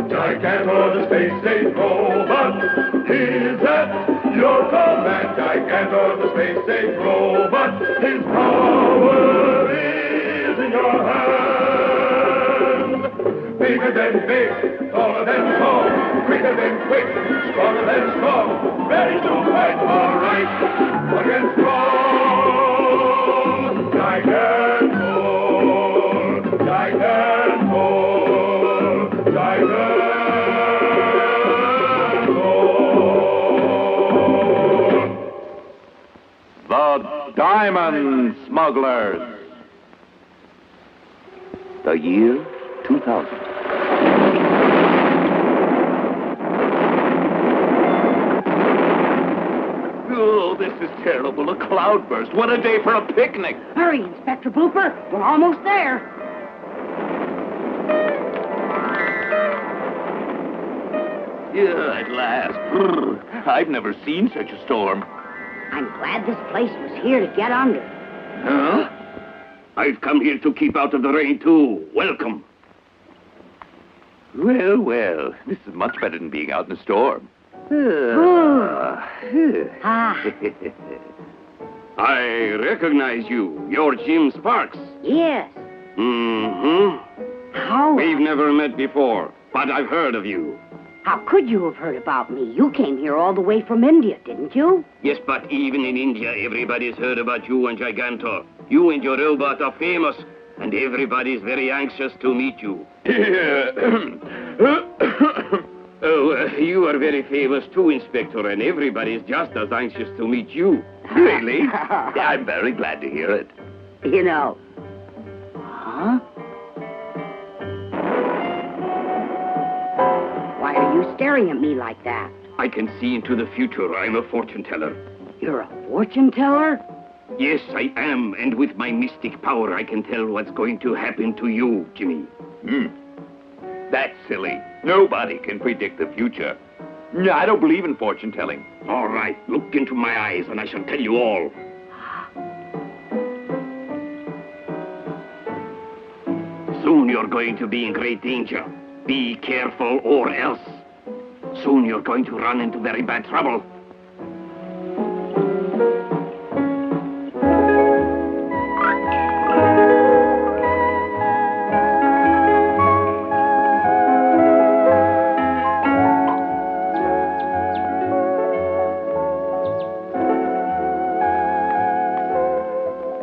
Gigantor, the space-age robot, is at your command. Gigantor, the space-age robot, his power is in your hand. Bigger than big, taller than tall, quicker than quick, stronger than strong, ready to fight for right against wrong. Gigantor, Gigantor, Gigantor. The Diamond Smugglers. The year 2000. Oh, this is terrible. A cloudburst. What a day for a picnic. Hurry, Inspector Blooper. We're almost there. Yeah, at last. I've never seen such a storm. I'm glad this place was here to get under. Huh? I've come here to keep out of the rain, too. Welcome. Well, well. This is much better than being out in a storm. I recognize you. You're Jim Sparks. Yes. Mm-hmm. How? We've never met before, but I've heard of you. How could you have heard about me? You came here all the way from India, didn't you? Yes, but even in India, everybody's heard about you and Gigantor. You and your robot are famous, and everybody's very anxious to meet you. You are very famous too, Inspector, and everybody's just as anxious to meet you. Really? Yeah, I'm very glad to hear it. You know. Huh? Why are you staring at me like that? I can see into the future. I'm a fortune teller. You're a fortune teller? Yes, I am, and with my mystic power, I can tell what's going to happen to you, Jimmy. That's silly. Nobody can predict the future. No, I don't believe in fortune telling. All right, look into my eyes, and I shall tell you all. Soon you're going to be in great danger. Be careful, or else. Soon you're going to run into very bad trouble.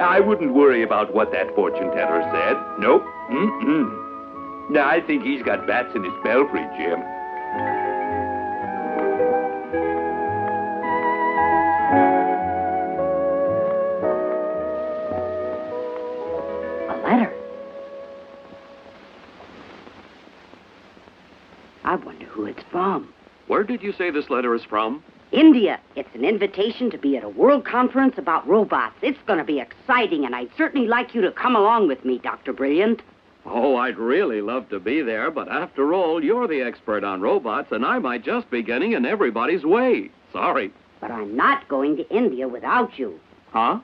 I wouldn't worry about what that fortune teller said. Nope. No, I think he's got bats in his belfry, Jim. A letter. I wonder who it's from. Where did you say this letter is from? India. It's an invitation to be at a world conference about robots. It's going to be exciting, and I'd certainly like you to come along with me, Dr. Brilliant. Oh, I'd really love to be there, but after all, you're the expert on robots, and I might just be getting in everybody's way. Sorry. But I'm not going to India without you. Huh?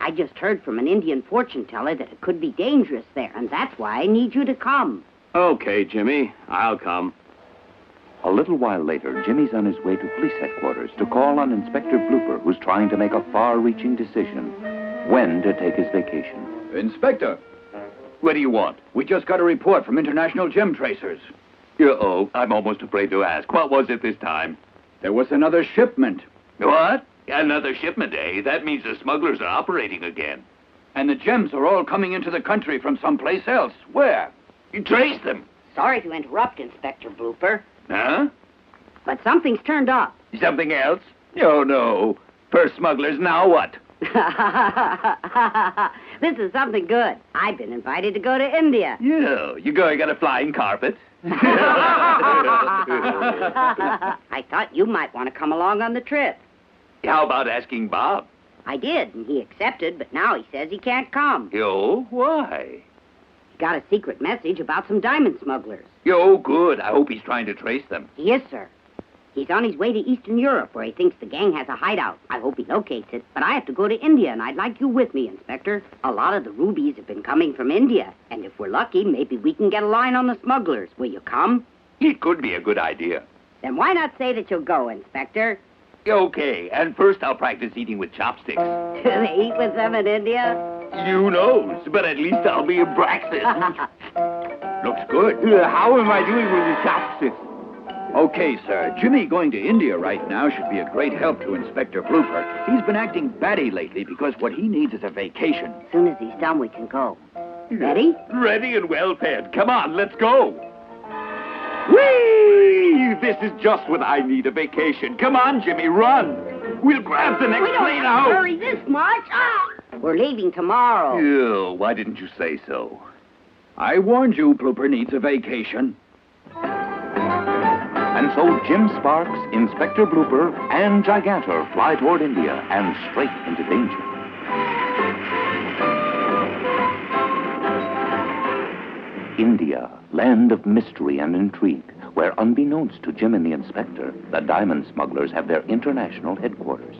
I just heard from an Indian fortune teller that it could be dangerous there, and that's why I need you to come. Okay, Jimmy, I'll come. A little while later, Jimmy's on his way to police headquarters to call on Inspector Blooper, who's trying to make a far-reaching decision when to take his vacation. Inspector, what do you want? We just got a report from International Gem Tracers. Uh-oh, I'm almost afraid to ask. What was it this time? There was another shipment. What? Another shipment, eh? That means the smugglers are operating again. And the gems are all coming into the country from someplace else. Where? You traced them. Sorry to interrupt, Inspector Blooper, Huh? but something's turned up. Something else? Oh, no. First smugglers, now what? This is something good. I've been invited to go to India. Yeah, you going on a flying carpet? I thought you might want to come along on the trip. How about asking Bob? I did, and he accepted, but now he says he can't come. Yo, why? He got a secret message about some diamond smugglers. Yo, good. I hope he's trying to trace them. Yes, sir. He's on his way to Eastern Europe, where he thinks the gang has a hideout. I hope he locates it. But I have to go to India, and I'd like you with me, Inspector. A lot of the rubies have been coming from India. And if we're lucky, maybe we can get a line on the smugglers. Will you come? It could be a good idea. Then why not say that you'll go, Inspector? Okay, and first I'll practice eating with chopsticks. Do they eat with them in India? You knows, but at least I'll be a practice. Looks good. How am I doing with the chopsticks? Okay, sir. Jimmy going to India right now should be a great help to Inspector Blooper. He's been acting batty lately because what he needs is a vacation. As soon as he's done, we can go. Ready? Ready and well fed. Come on, let's go. Whee! This is just what I need, a vacation. Come on, Jimmy, run. We'll grab the next We don't plane have out. to hurry this much. We're leaving tomorrow. Ew, why didn't you say so? I warned you, Blooper needs a vacation. And so Jim Sparks, Inspector Blooper, and Gigantor fly toward India and straight into danger. India, land of mystery and intrigue, where unbeknownst to Jim and the Inspector, the diamond smugglers have their international headquarters.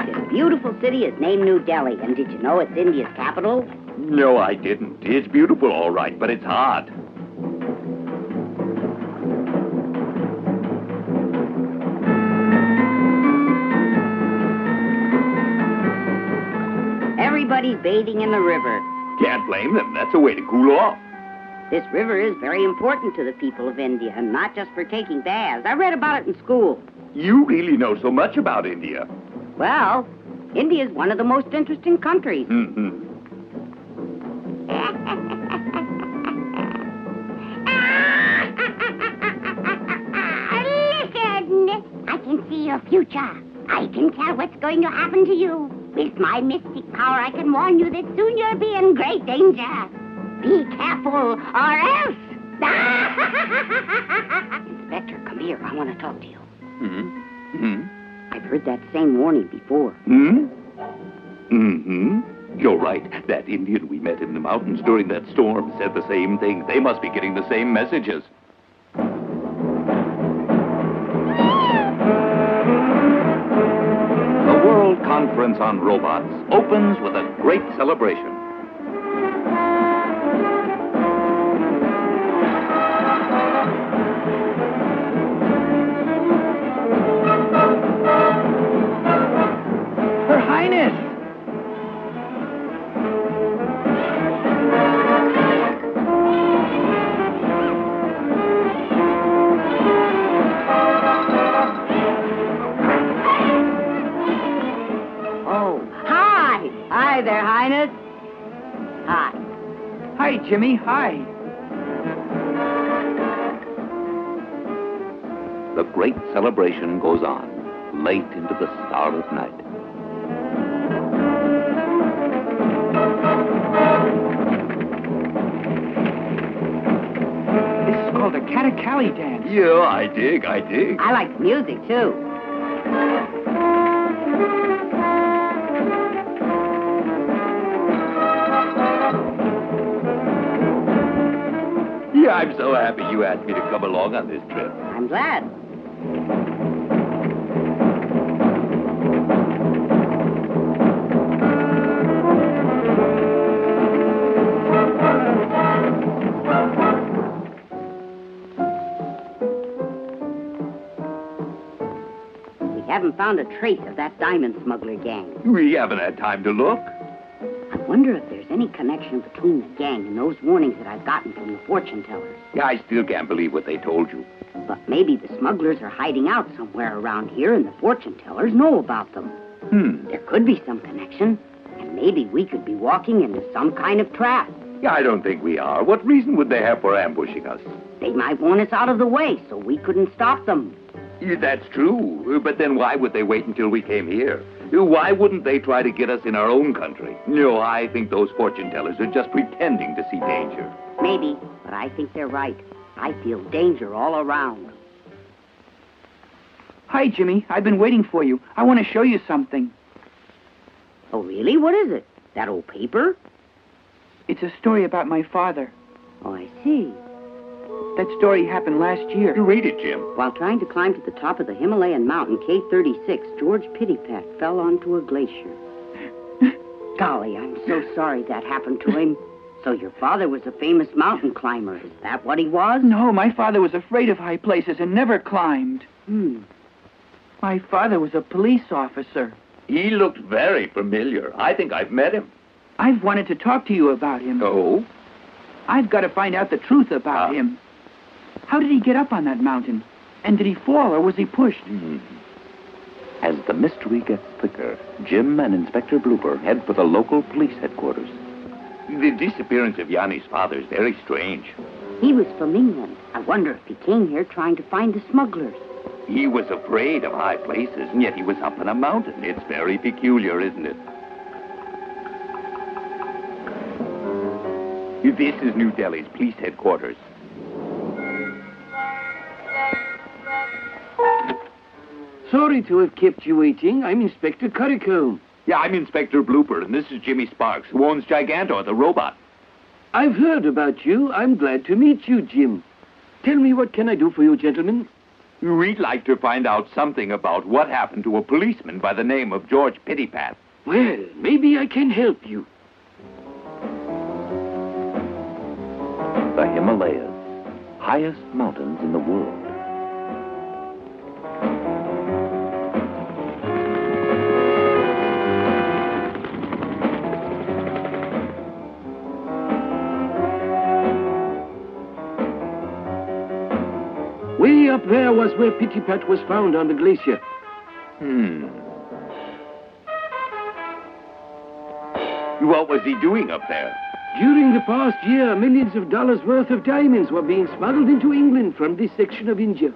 This beautiful city is named New Delhi, and did you know it's India's capital? No, I didn't. It's beautiful, all right, but it's hard. Everybody's bathing in the river. Can't blame them. That's a way to cool off. This river is very important to the people of India, and not just for taking baths. I read about it in school. You really know so much about India. Well, India is one of the most interesting countries. Mm-hmm. Listen, I can see your future. I can tell what's going to happen to you. With my mystic power, I can warn you that soon you'll be in great danger. Be careful, or else... Inspector, come here. I want to talk to you. Mm-hmm. Mm-hmm. I've heard that same warning before. Hmm? Mm-hmm. You're right. That Indian we met in the mountains during that storm said the same thing. They must be getting the same messages. The World Conference on Robots opens with a great celebration. Her Highness! Oh, hi! Hi there, Highness. Hi. Hi, Jimmy. Hi. The great celebration goes on, late into the starlit night. This is called a Katakali dance. Yeah, I dig. I like music, too. Yeah, I'm so happy you asked me to come along on this trip. I'm glad. We haven't found a trace of that diamond smuggler gang. We haven't had time to look. I wonder if there's any connection between the gang and those warnings that I've gotten from the fortune tellers. Yeah, I still can't believe what they told you. But maybe the smugglers are hiding out somewhere around here and the fortune tellers know about them. There could be some connection, and maybe we could be walking into some kind of trap. Yeah, I don't think we are. What reason would they have for ambushing us? They might want us out of the way so we couldn't stop them. Yeah, that's true. But then why would they wait until we came here? Why wouldn't they try to get us in our own country? No, I think those fortune tellers are just pretending to see danger. Maybe, but I think they're right. I feel danger all around. Hi, Jimmy. I've been waiting for you. I want to show you something. Oh, really? What is it? That old paper? It's a story about my father. Oh, I see. That story happened last year. You read it, Jim. While trying to climb to the top of the Himalayan mountain, K36, George Pittypat fell onto a glacier. Golly, I'm so sorry that happened to him. So your father was a famous mountain climber. Is that what he was? No, my father was afraid of high places and never climbed. My father was a police officer. He looked very familiar. I think I've met him. I've wanted to talk to you about him. Oh? I've got to find out the truth about him. How did he get up on that mountain? And did he fall or was he pushed? As the mystery gets thicker, Jim and Inspector Blooper head for the local police headquarters. The disappearance of Yanni's father is very strange. He was from England. I wonder if he came here trying to find the smugglers. He was afraid of high places, and yet he was up on a mountain. It's very peculiar, isn't it? This is New Delhi's police headquarters. Sorry to have kept you waiting. I'm Inspector Currycomb. Yeah, I'm Inspector Blooper, and this is Jimmy Sparks, who owns Gigantor, the robot. I've heard about you. I'm glad to meet you, Jim. Tell me, what can I do for you, gentlemen? We'd like to find out something about what happened to a policeman by the name of George Pittypat. Well, maybe I can help you. The Himalayas, highest mountains in the world. Way up there was where Pittypat was found on the glacier. What was he doing up there? During the past year, millions of dollars worth of diamonds were being smuggled into England from this section of India.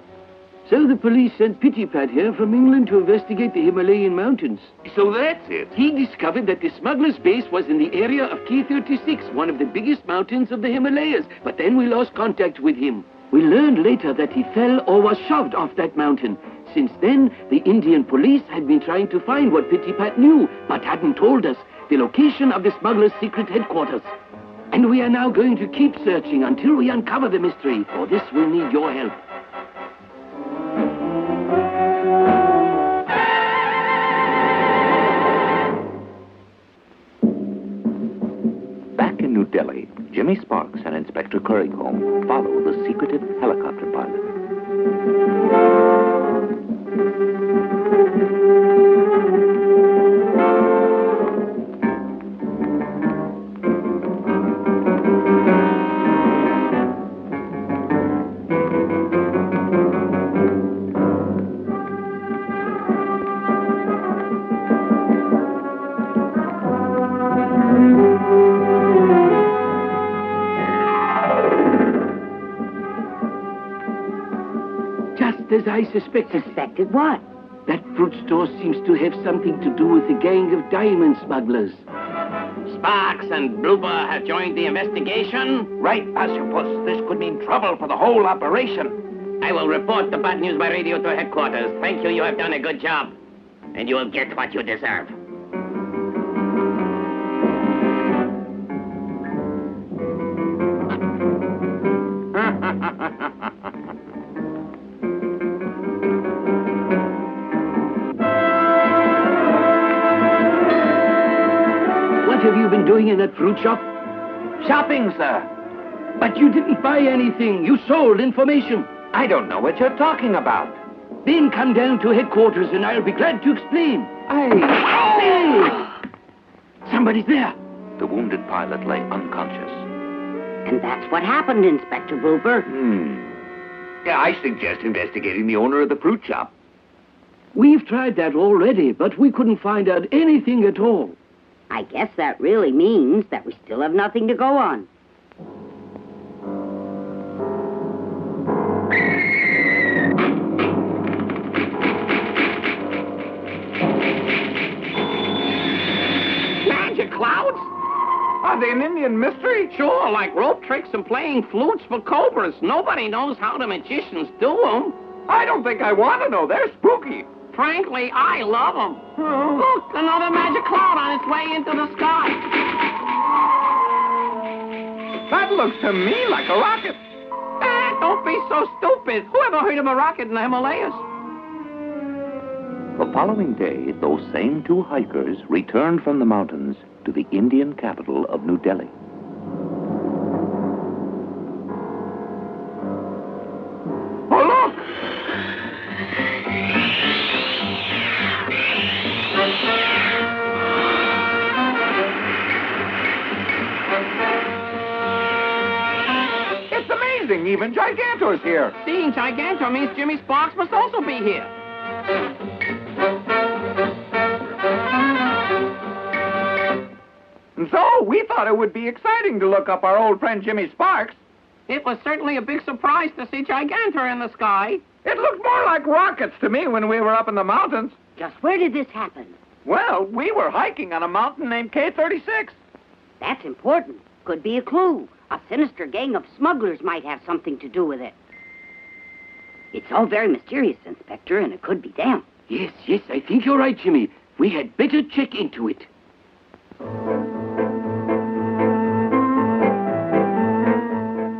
So the police sent Pittypat here from England to investigate the Himalayan mountains. So that's it. He discovered that the smuggler's base was in the area of K36, one of the biggest mountains of the Himalayas. But then we lost contact with him. We learned later that he fell or was shoved off that mountain. Since then, the Indian police had been trying to find what Pittypat knew, but hadn't told us, the location of the smuggler's secret headquarters. And we are now going to keep searching until we uncover the mystery. For this, we'll need your help. Back in New Delhi, Jimmy Sparks and Inspector Currycomb follow the secretive helicopter pilot. As I suspected. Suspected what? That fruit store seems to have something to do with the gang of diamond smugglers. Sparks and Blooper have joined the investigation. Right, Ossipus. This could mean trouble for the whole operation. I will report the bad news by radio to headquarters. Thank you, you have done a good job. And you will get what you deserve. What have you been doing in that fruit shop? Shopping, sir. But you didn't buy anything. You sold information. I don't know what you're talking about. Then come down to headquarters and I'll be glad to explain. Hey! Somebody's there. The wounded pilot lay unconscious. And that's what happened, Inspector Blooper. Yeah, I suggest investigating the owner of the fruit shop. We've tried that already, but we couldn't find out anything at all. I guess that really means that we still have nothing to go on. Magic clouds? Are they an Indian mystery? Sure, like rope tricks and playing flutes for cobras. Nobody knows how the magicians do them. I don't think I want to know. They're spooky. Frankly, I love them. Look, another magic cloud on its way into the sky. That looks to me like a rocket. It's don't be so stupid. Who ever heard of a rocket in the Himalayas? The following day, those same two hikers returned from the mountains to the Indian capital of New Delhi. Oh, look! It's amazing. Even Gigantor's here. Seeing Gigantor means Jimmy Sparks must also be here. And so we thought it would be exciting to look up our old friend Jimmy Sparks. It was certainly a big surprise to see Gigantor in the sky. It looked more like rockets to me when we were up in the mountains. Just where did this happen? Well, we were hiking on a mountain named K36. That's important. Could be a clue. A sinister gang of smugglers might have something to do with it. It's all very mysterious, Inspector, and it could be them. Yes, I think you're right, Jimmy. We had better check into it.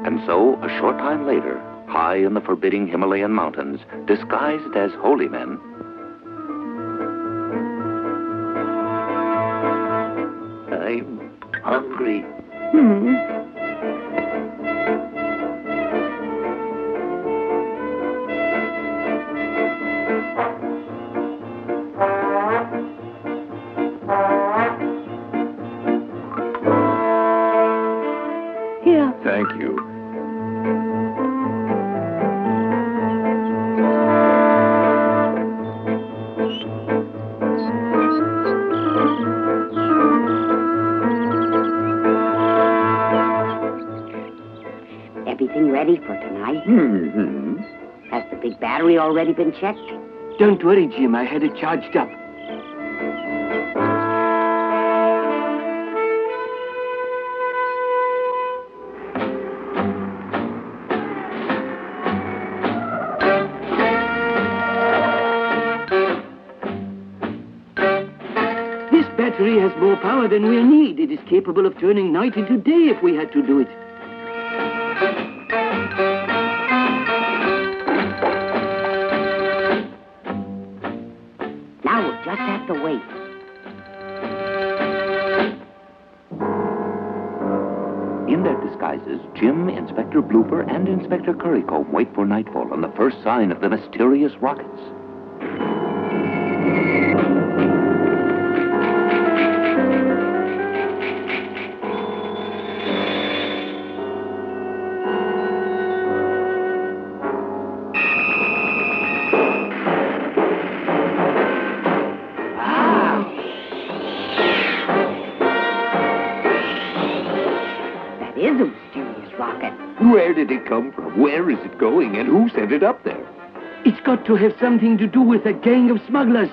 And so, a short time later, high in the forbidding Himalayan mountains, disguised as holy men, I'm hungry. Here. Thank you. Everything ready for tonight? Mm-hmm. Has the big battery already been checked? Don't worry, Jim. I had it charged up. This battery has more power than we'll need. It is capable of turning night into day if we had to do it. Now we'll just have to wait. In their disguises, Jim, Inspector Blooper, and Inspector Currycomb wait for nightfall on the first sign of the mysterious rockets. That is a mysterious rocket. Where did it come from? Where is it going? And who sent it up there? It's got to have something to do with a gang of smugglers.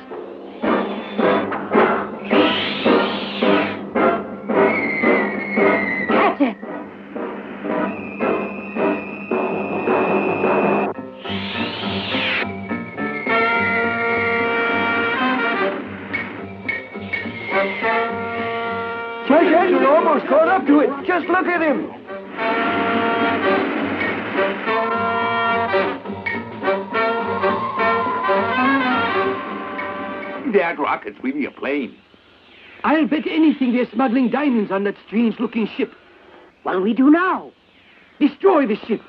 That's it. Gigantor almost caught up to it. Just look at him. That rocket's really a plane. I'll bet anything they're smuggling diamonds on that strange-looking ship. What'll we do now? Destroy the ship.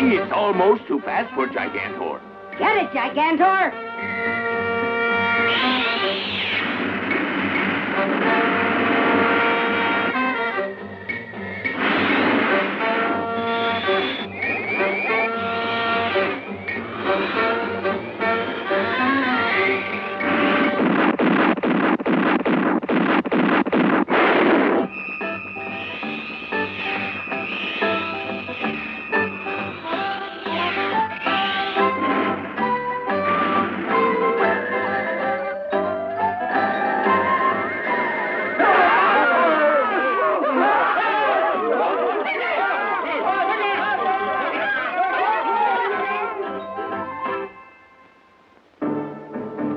It's almost too fast for Gigantor. Get it, Gigantor!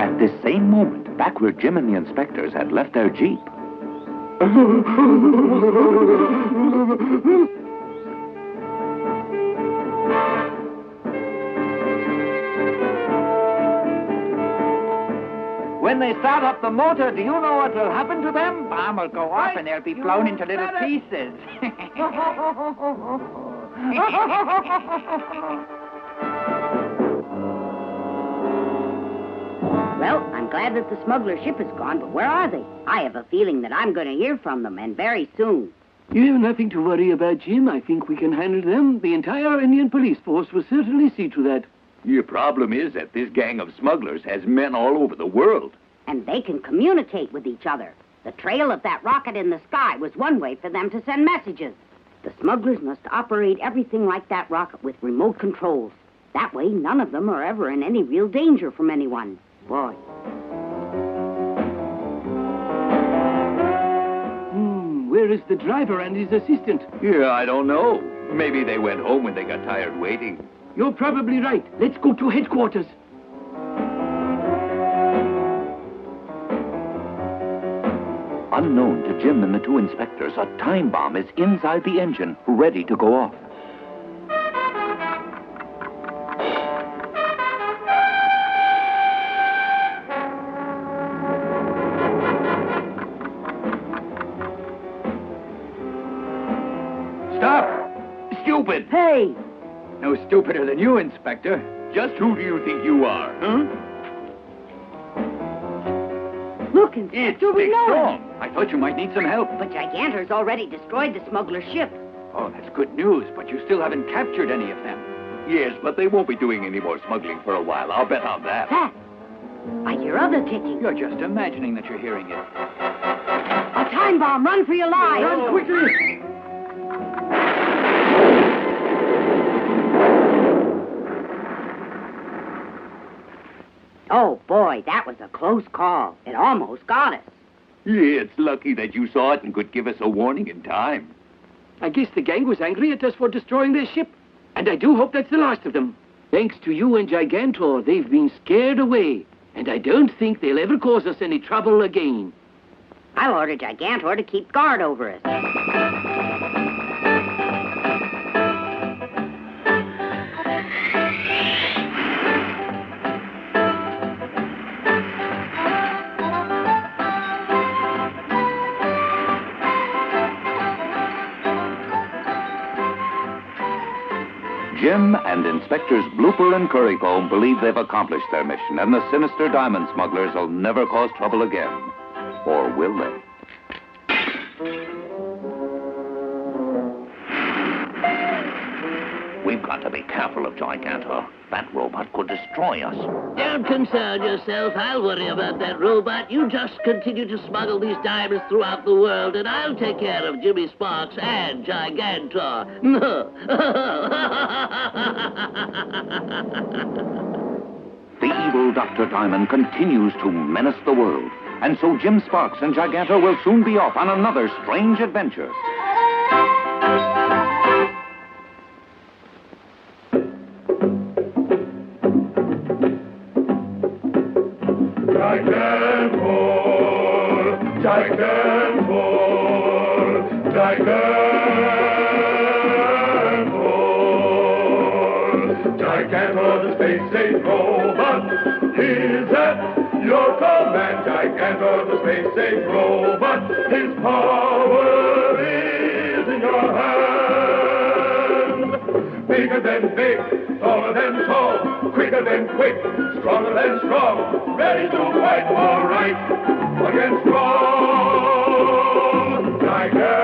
At this same moment, back where Jim and the inspectors had left their jeep, When they start up the motor, do you know what will happen to them? Bomb will go off and they'll be blown into little pieces. Well, I'm glad that the smuggler ship is gone, but where are they? I have a feeling that I'm going to hear from them, and very soon. You have nothing to worry about, Jim. I think we can handle them. The entire Indian police force will certainly see to that. Your problem is that this gang of smugglers has men all over the world. And they can communicate with each other. The trail of that rocket in the sky was one way for them to send messages. The smugglers must operate everything like that rocket with remote controls. That way, none of them are ever in any real danger from anyone. Boy. Where is the driver and his assistant? Yeah, I don't know. Maybe they went home when they got tired waiting. You're probably right. Let's go to headquarters. unknown to Jim and the two inspectors, a time bomb is inside the engine, ready to go off. Stop! Stupid! Hey! No stupider than you, Inspector. Just who do you think you are, huh? Look, Inspector, we know him. I thought you might need some help. But Gigantor's already destroyed the smuggler's ship. Oh, that's good news, but you still haven't captured any of them. Yes, but they won't be doing any more smuggling for a while. I'll bet on that. That. I hear other ticking. You're just imagining that you're hearing it. A time bomb! Run for your lives! Run quickly! Oh, boy, that was a close call. It almost got us. Yeah, it's lucky that you saw it and could give us a warning in time. I guess the gang was angry at us for destroying their ship. And I do hope that's the last of them. Thanks to you and Gigantor, they've been scared away. And I don't think they'll ever cause us any trouble again. I'll order Gigantor to keep guard over us. Jim and Inspectors Blooper and Currycomb believe they've accomplished their mission, and the sinister diamond smugglers will never cause trouble again. Or will they? We've got to be careful of Gigantor. That robot could destroy us. Don't concern yourself. I'll worry about that robot. You just continue to smuggle these diamonds throughout the world, and I'll take care of Jimmy Sparks and Gigantor. The evil Dr. Diamond continues to menace the world, and so Jim Sparks and Gigantor will soon be off on another strange adventure. Gigantor, the space-age robot, he's at your command. Gigantor, the space-age robot, his power is in your hand. Bigger than big, taller than tall, quicker than quick, stronger than strong, ready to fight for right against wrong. Gigantor.